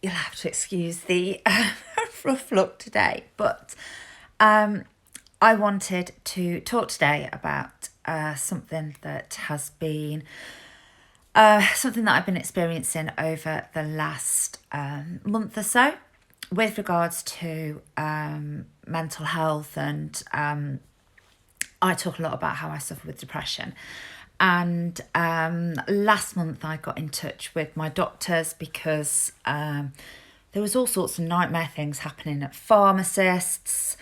you'll have to excuse the rough look today, but I wanted to talk today about something that has been something that I've been experiencing over the last month or so with regards to mental health. And I talk a lot about how I suffer with depression. And last month I got in touch with my doctors because there was all sorts of nightmare things happening at pharmacists.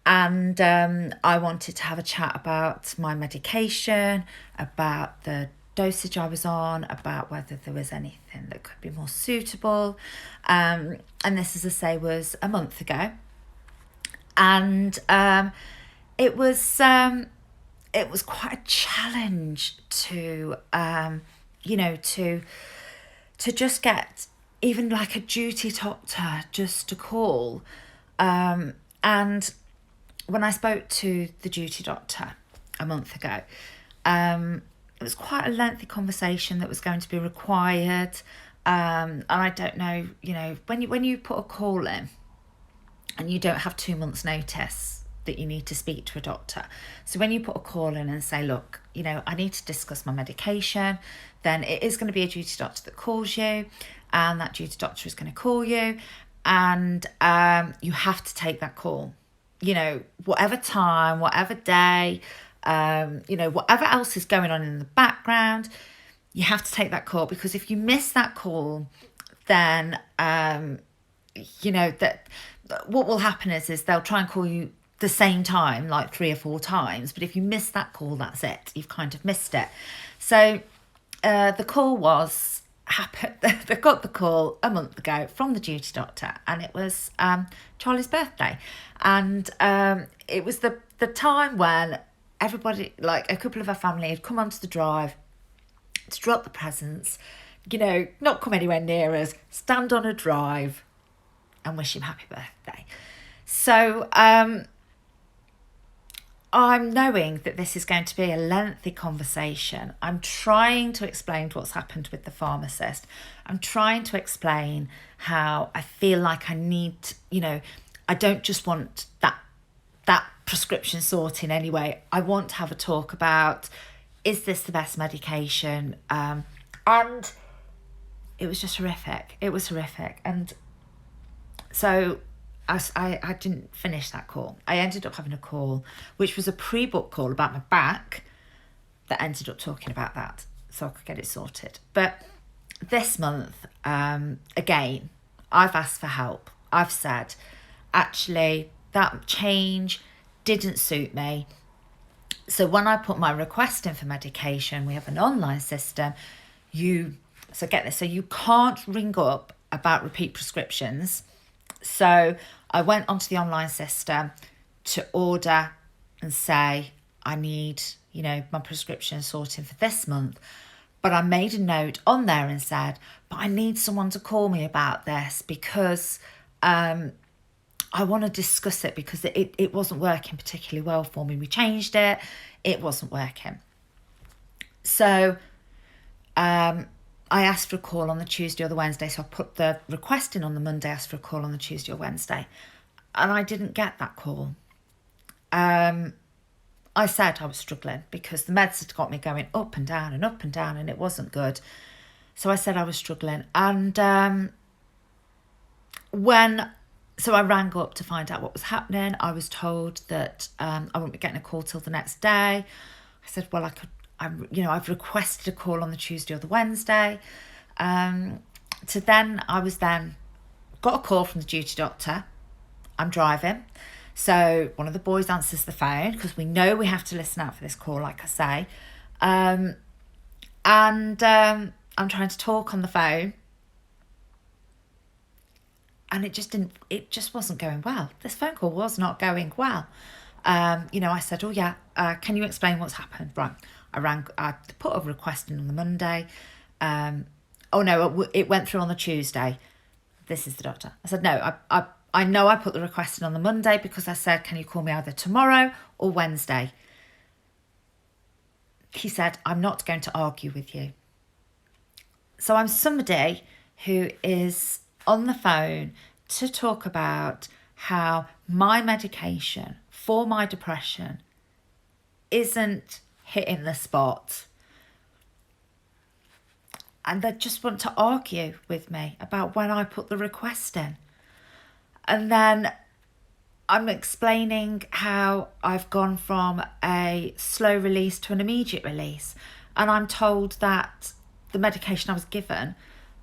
And I wanted to have a chat about my medication, about the dosage I was on, about whether there was anything that could be more suitable. And this, as I say, was a month ago. And it was it was quite a challenge to to just get even like a duty doctor just to call. And when I spoke to the duty doctor a month ago, it was quite a lengthy conversation that was going to be required. And I don't know, when you put a call in and you don't have 2 months' notice that you need to speak to a doctor. So when you put a call in and say, look, I need to discuss my medication, then it is going to be a duty doctor that calls you, and that duty doctor is going to call you, and you have to take that call. Whatever time, whatever day, whatever else is going on in the background, you have to take that call, because if you miss that call, then that what will happen is they'll try and call you the same time, like 3 or 4 times. But if you miss that call, that's it. You've kind of missed it. So the call was happened. They got the call a month ago from the duty doctor, and it was Charlie's birthday, and it was the time when everybody, like a couple of our family, had come onto the drive to drop the presents. Not come anywhere near us, stand on a drive, and wish him happy birthday. So I'm knowing that this is going to be a lengthy conversation. I'm trying to explain what's happened with the pharmacist. I'm trying to explain how I feel like I need, I don't just want that prescription sorting anyway. I want to have a talk about, is this the best medication? And it was just horrific. It was horrific. And so I didn't finish that call. I ended up having a call, which was a pre-book call about my back, that ended up talking about that, so I could get it sorted. But this month, again, I've asked for help. I've said, actually, that change didn't suit me. So when I put my request in for medication, we have an online system. So get this, so you can't ring up about repeat prescriptions. So I went onto the online system to order and say, I need, my prescription sorting for this month. But I made a note on there and said, but I need someone to call me about this, because I want to discuss it, because it wasn't working particularly well for me. We changed it. It wasn't working. So I asked for a call on the Tuesday or the Wednesday. So I put the request in on the Monday, asked for a call on the Tuesday or Wednesday. And I didn't get that call. I said I was struggling because the meds had got me going up and down and up and down, and it wasn't good. So I said I was struggling. And so I rang up to find out what was happening. I was told that I wouldn't be getting a call till the next day. I said, well, I've requested a call on the Tuesday or the Wednesday. I got a call from the duty doctor. I'm driving. So one of the boys answers the phone, because we know we have to listen out for this call, like I say. I'm trying to talk on the phone. And it just wasn't going well. This phone call was not going well. I said, oh yeah, can you explain what's happened? Right. I put a request in on the Monday. It went through on the Tuesday. This is the doctor. I said, no, I know I put the request in on the Monday, because I said, can you call me either tomorrow or Wednesday? He said, I'm not going to argue with you. So I'm somebody who is on the phone to talk about how my medication for my depression isn't hitting the spot. And they just want to argue with me about when I put the request in. And then I'm explaining how I've gone from a slow release to an immediate release. And I'm told that the medication I was given,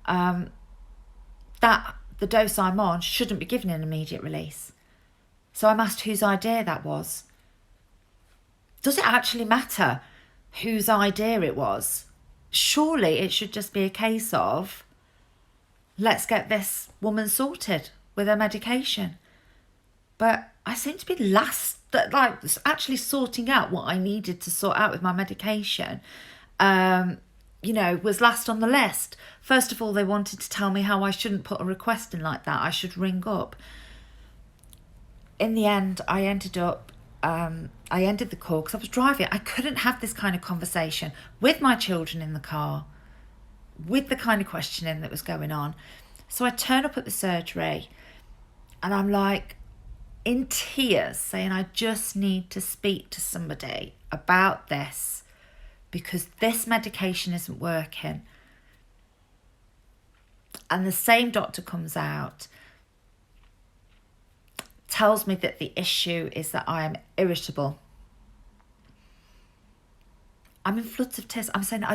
that the dose I'm on shouldn't be given an immediate release. So I'm asked whose idea that was. Does it actually matter whose idea it was? Surely it should just be a case of, let's get this woman sorted with her medication. But I seem to be last, like actually sorting out what I needed to sort out with my medication, was last on the list. First of all, they wanted to tell me how I shouldn't put a request in like that. I should ring up. In the end, I ended the call because I was driving. I couldn't have this kind of conversation with my children in the car, with the kind of questioning that was going on. So I turn up at the surgery and I'm like in tears saying, I just need to speak to somebody about this because this medication isn't working. And the same doctor comes out, tells me that the issue is that I am irritable. I'm in floods of tears. I'm saying,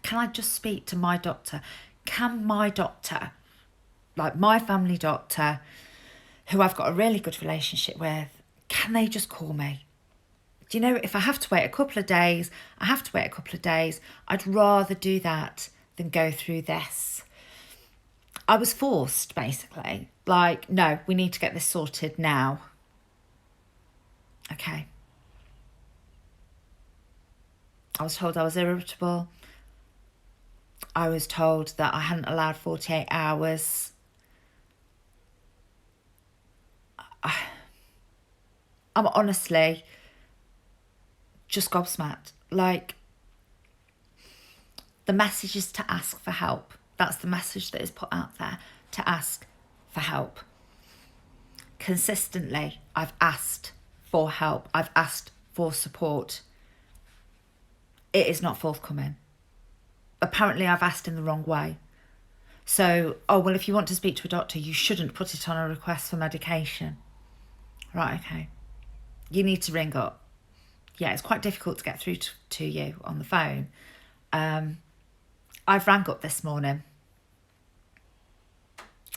can I just speak to my doctor? Can my doctor, like my family doctor, who I've got a really good relationship with, can they just call me? Do you know, if I have to wait a couple of days, I have to wait a couple of days. I'd rather do that than go through this. I was forced, basically. Like, no, we need to get this sorted now. Okay. I was told I was irritable. I was told that I hadn't allowed 48 hours. I'm honestly just gobsmacked. Like, the message is to ask for help. That's the message that is put out there, to ask for help. Consistently, I've asked for help. I've asked for support. It is not forthcoming. Apparently, I've asked in the wrong way. So, if you want to speak to a doctor, you shouldn't put it on a request for medication. Right, okay. You need to ring up. Yeah, it's quite difficult to get through to you on the phone. I've rang up this morning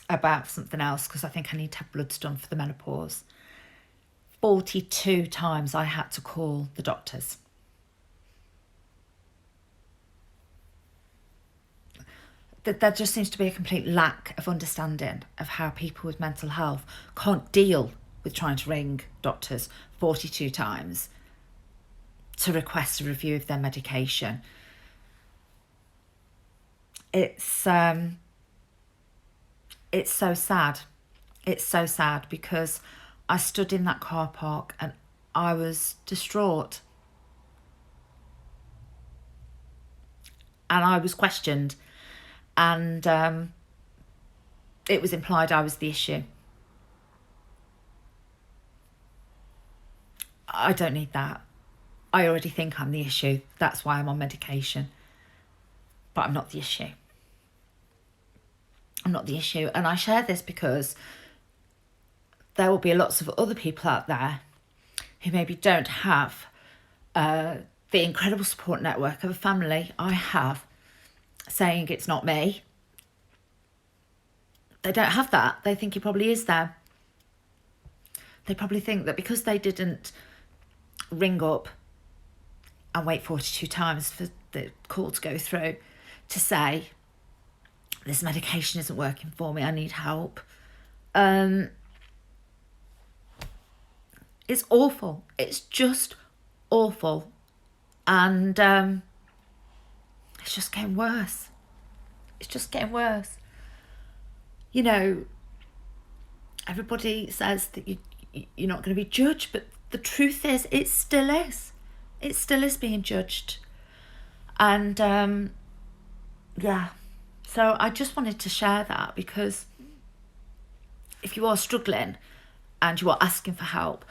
about something else because I think I need to have bloods done for the menopause. 42 times I had to call the doctors. There just seems to be a complete lack of understanding of how people with mental health can't deal with trying to ring doctors 42 times to request a review of their medication. It's so sad. It's so sad because I stood in that car park and I was distraught. And I was questioned. And it was implied I was the issue. I don't need that. I already think I'm the issue. That's why I'm on medication. But I'm not the issue. I'm not the issue. And I share this because there will be lots of other people out there who maybe don't have the incredible support network of a family I have saying it's not me. They don't have that. They think it probably is them. They probably think that because they didn't ring up and wait 42 times for the call to go through to say, this medication isn't working for me, I need help. It's awful. It's just awful. And it's just getting worse. It's just getting worse. You know, everybody says that you're not going to be judged, but the truth is, it still is. It still is being judged. And, yeah. So I just wanted to share that because if you are struggling and you are asking for help,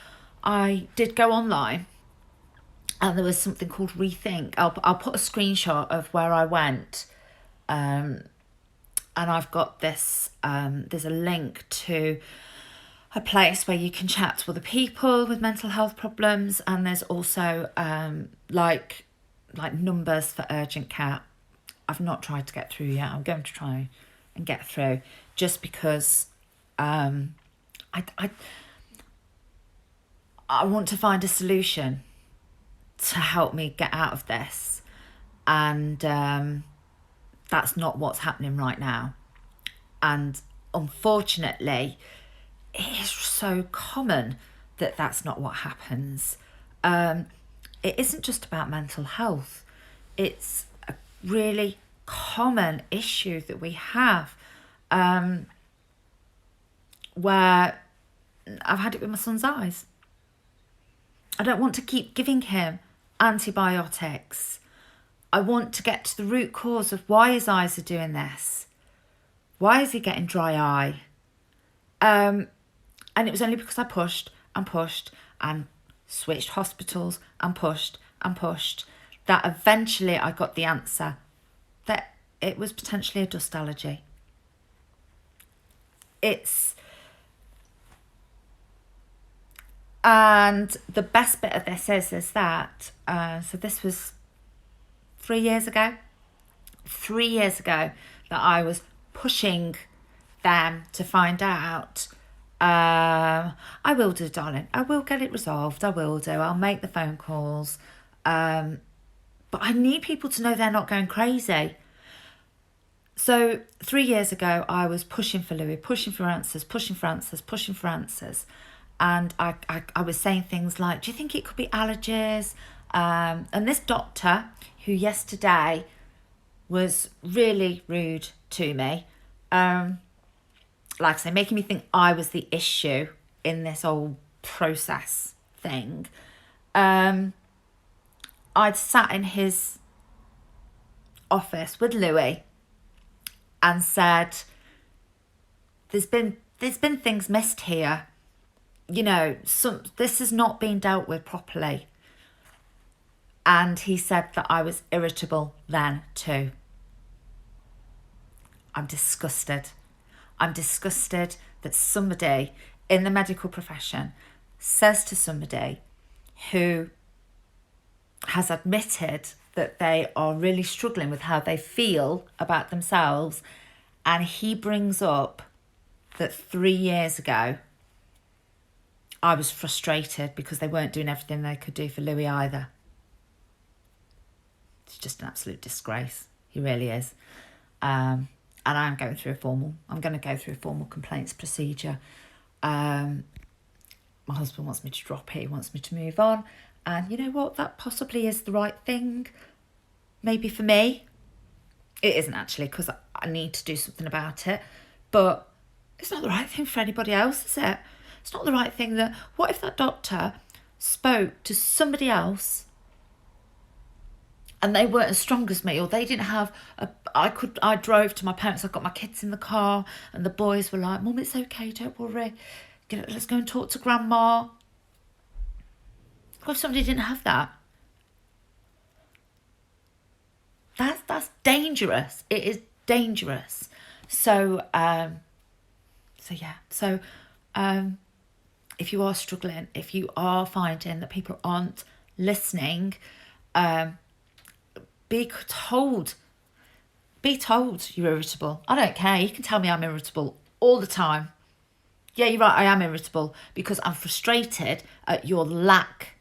I did go online and there was something called Rethink. I'll put a screenshot of where I went, and I've got this, there's a link to a place where you can chat to other people with mental health problems, and there's also like numbers for urgent care. I've not tried to get through yet. I'm going to try and get through, just because I want to find a solution to help me get out of this, and that's not what's happening right now. And unfortunately, it is so common that that's not what happens. It isn't just about mental health. It's a really common issue that we have, where I've had it with my son's eyes. I don't want to keep giving him antibiotics. I want to get to the root cause of why his eyes are doing this. Why is he getting dry eye? And it was only because I pushed and pushed and switched hospitals and pushed that eventually I got the answer that it was potentially a dust allergy. And the best bit of this is that, so this was 3 years ago. 3 years ago that I was pushing them to find out. I will do, darling. I will get it resolved. I will do. I'll make the phone calls. But I need people to know they're not going crazy. So 3 years ago, I was pushing for Louis, pushing for answers. And I was saying things like, do you think it could be allergies? And this doctor, who yesterday was really rude to me, like I say, making me think I was the issue in this whole process thing. I'd sat in his office with Louis and said, there's been things missed here. You know, this has not been dealt with properly. And he said that I was irritable then too. I'm disgusted. I'm disgusted that somebody in the medical profession says to somebody who has admitted that they are really struggling with how they feel about themselves, and he brings up that 3 years ago I was frustrated because they weren't doing everything they could do for Louis either. It's just an absolute disgrace. He really is. And I'm going to go through a formal complaints procedure. My husband wants me to drop it. He wants me to move on. And you know what? That possibly is the right thing. Maybe for me. It isn't actually, because I need to do something about it. But it's not the right thing for anybody else, is it? It's not the right thing. What if that doctor spoke to somebody else and they weren't as strong as me, or they didn't have I drove to my parents, I got my kids in the car, and the boys were like, Mum, it's okay, don't worry. Let's go and talk to Grandma. What if somebody didn't have that? That's dangerous. It is dangerous. So if you are struggling, if you are finding that people aren't listening, be told you're irritable. I don't care. You can tell me I'm irritable all the time. Yeah, you're right, I am irritable because I'm frustrated at your lack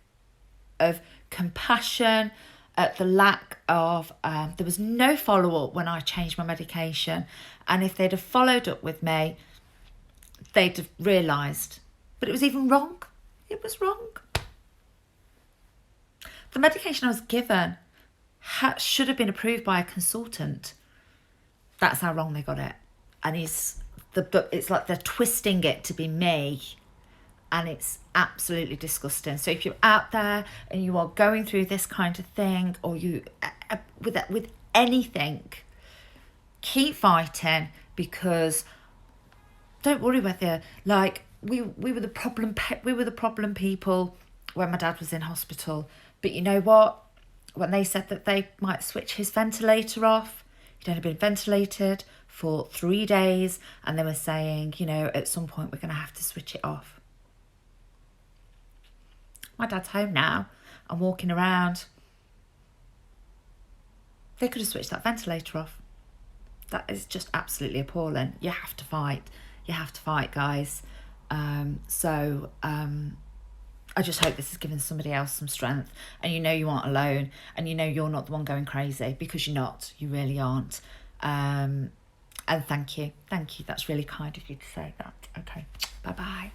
of compassion, at the lack of, there was no follow-up when I changed my medication. And if they'd have followed up with me, they'd have realised. But it was even wrong. It was wrong. The medication I was given should have been approved by a consultant. That's how wrong they got it. And it's like they're twisting it to be me. And it's absolutely disgusting. So if you're out there and you are going through this kind of thing, or you with anything, keep fighting, because don't worry whether, like, we were the problem people when my dad was in hospital. But you know what? When they said that they might switch his ventilator off, he'd only been ventilated for 3 days, and they were saying, you know, at some point we're going to have to switch it off. My dad's home now. I'm walking around. They could have switched that ventilator off. That is just absolutely appalling. You have to fight. You have to fight, guys. I just hope this has given somebody else some strength, and you know you aren't alone, and you know you're not the one going crazy, because you're not. You really aren't. And thank you. That's really kind of you to say that. Okay, bye-bye.